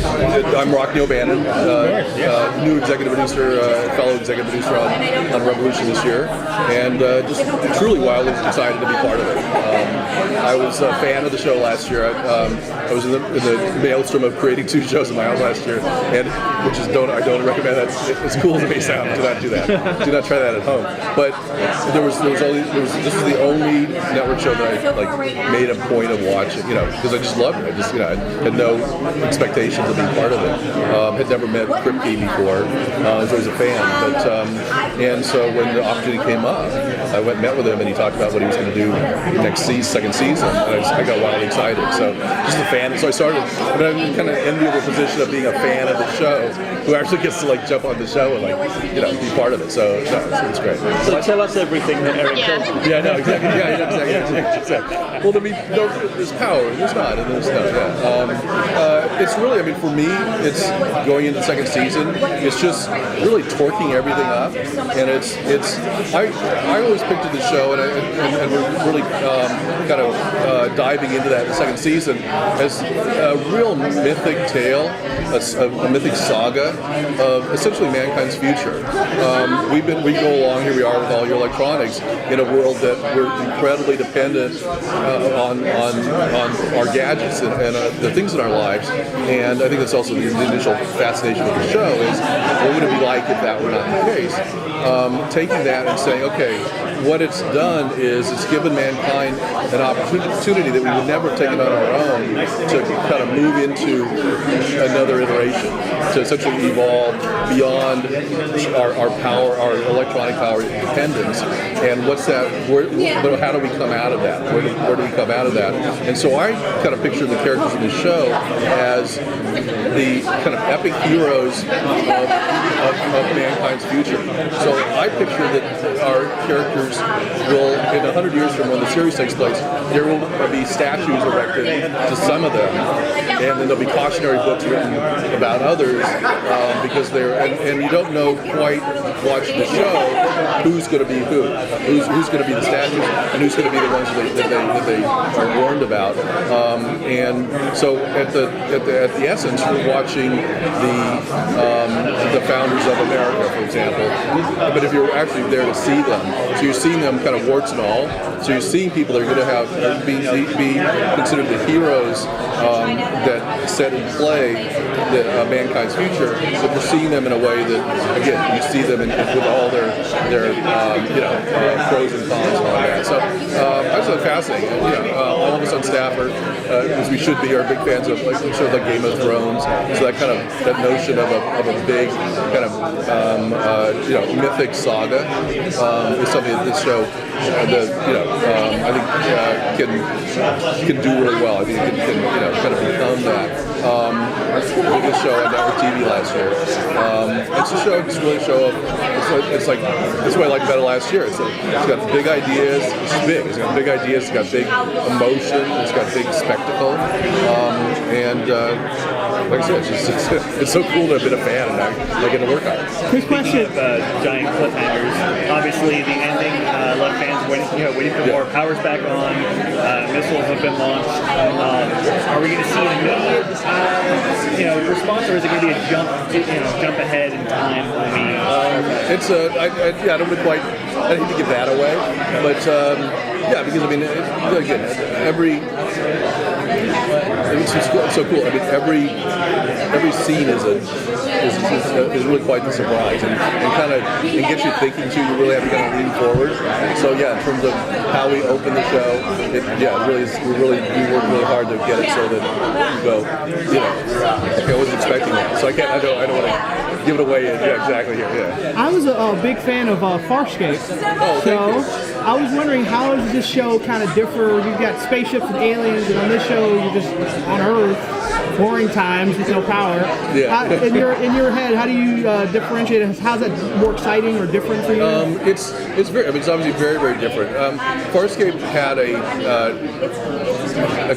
I'm Rockne, new executive producer, fellow executive producer on Revolution this year, and just truly wildly excited to be part of it. I was a fan of the show last year. I was in the maelstrom of creating 2 shows in my house last year, and I don't recommend that. It's cool as it may sound. Do not do that. Do not try that at home. But this is the only network show that I made a point of watching, because I just loved it. I had no expectations of being part of it. Had never met Kripke before. I was always a fan, and so when the opportunity came up, I went and met with him, and he talked about what he was going to do second season, and I got wildly excited. So just a fan. So I started. I'm in kind of enviable position of being a fan of the show, who actually gets to jump on the show and be part of it. So it's great. So tell us everything that Eric told you. Yeah, no, exactly. Yeah, exactly. Well, there's power, and there's not, and there's no. Yeah. It's really, for me, it's going into the second season. It's just really torquing everything up, and I always pictured the show, and we're really kind of diving into that in the second season as a real mythic tale, a mythic saga of essentially mankind's future. We go along, here we are with all your electronics, in a world that we're incredibly dependent on our gadgets and the things in our lives, and I think that's also the initial fascination of the show is what would it be like if that were not the case? Taking that and saying, okay, what it's done is it's given mankind an opportunity that we would never have taken on our own to kind of move into another iteration, to essentially evolve beyond our power, our electronic power dependence. And what's that? How do we come out of that? Where do we come out of that? And so I kind of picture the characters in the show as the kind of epic heroes of mankind's future. So I picture that our characters will, in 100 years from when the series takes place, there will be statues erected to some of them, and then there'll be cautionary books written about others, because and you don't know quite watching the show who's going to be who's going to be the statues, and who's going to be the ones that they are warned about. And so at the essence, we're watching the founders of America, for example. But if you're actually there to see them, so you're seeing them kind of warts and all. So you're seeing people that are going to be considered the heroes that set in play mankind's future. But you're seeing them in a way that, again, you see them with all their pros and cons and all that. So I just found fascinating. All of us on staff are, as we should be, are big fans of shows like Game of Thrones. So that notion of a big kind of mythic saga is something that this show I think can do really well. I think it can kind of become that. We did a show on network TV last year. It's really a show of. That's what I liked about it last year. It's got big ideas. It's big. It's got big ideas. It's got big emotion. It's got big spectacle. Like I said, it's so cool to have been a fan and I get to work on it. Quick question: giant cliffhangers. Obviously, the ending. A lot of fans waiting for more. Power's back on. Missiles have been launched. Are we going to see an immediate, response, or is it going to be a jump ahead in time? I don't really quite. I hate to give that away, but because again, it's so cool. Every scene is really quite the surprise, and kind of it gets you thinking too. You really have to kind of lean forward. So in terms of how we open the show, it really is. We work really hard to get it so that you go, okay, I wasn't expecting that, so I don't want to give it away. Yeah, exactly. Yeah. I was a big fan of Farscape. Oh, thank you. I was wondering, how does this show kind of differ? You've got spaceships and aliens, and on this show you're just on Earth, boring times with no power. Yeah. In your head, how do you differentiate it? How's that more exciting or different for you? It's it's obviously very, very different. Farscape had a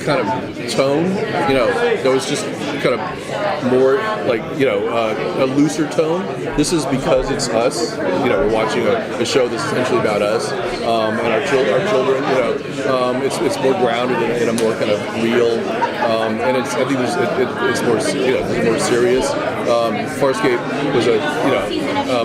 kind of tone, that was just kind of more like, a looser tone. This is because it's us. We're watching a show that's essentially about us and our children. It's more grounded in a more kind of real and I think it's more more serious. Farscape was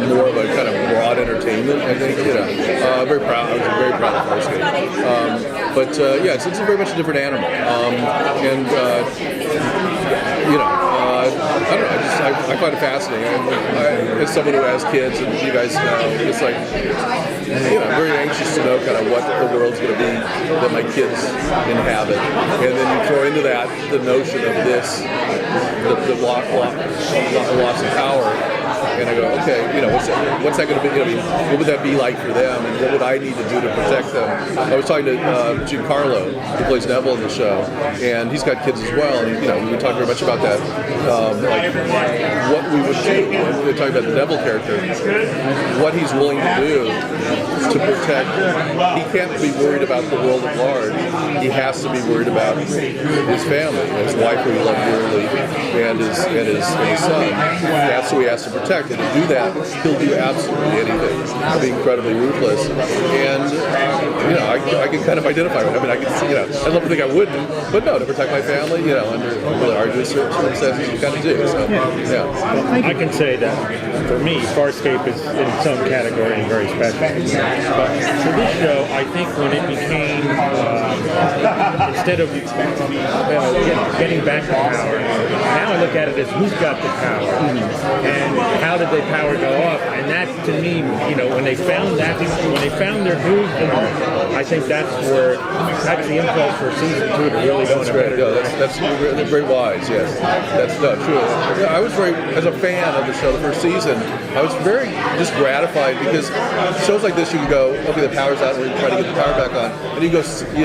more of a kind of broad entertainment. I think very proud. I was very proud of Farscape. But yeah, it's very much a different animal, and I don't know. I find it fascinating. As someone who has kids, and you guys know, it's like I'm very anxious to know kind of what the world's going to be that my kids inhabit, and then you throw into that the notion of this, the loss of power. And I go, okay, what's that going to be? What would that be like for them, and what would I need to do to protect them? I was talking to Giancarlo, who plays Neville in the show, and he's got kids as well. And we talked very much about that, like what we would do. We're talking about the Neville character, what he's willing to do to protect. He can't be worried about the world at large. He has to be worried about his family, his wife who he loved dearly, and his son. That's who he has to protect. And to do that, he'll do absolutely anything. He'll be incredibly ruthless. And I can kind of identify with him. I mean, I can see, I'd love to think I wouldn't, but no, to protect my family, under really arduous circumstances, you kind of do. So, yeah. I can say that for me, Farscape is in some category very special. But for this show, I think when it became instead of getting back the power, now I look at it as who's got the power and how did their power go off. And that, to me, when they found their groove in it, I think that's the impulse for season 2 to really go in a better direction. That's very wise. Yes, that's true. Yeah, I was very, as a fan of the show, the first season, I was very just gratified because shows like this, you can go, okay, the power's out, we're trying to get the power back on, and you go,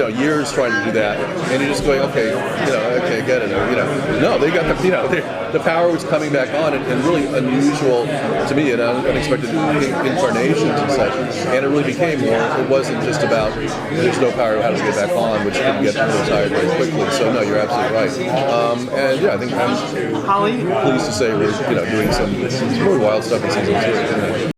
years trying to do that, and you're just going, okay, okay, I get it. No, they got the power was coming back on, and really unusual to me, and unexpected incarnations and such, and it really became more. It wasn't just about there's no power, how to get back on, which can get really tired very quickly. So no, you're absolutely right. And yeah, I think I'm pleased to say we're doing some really wild stuff in season 2.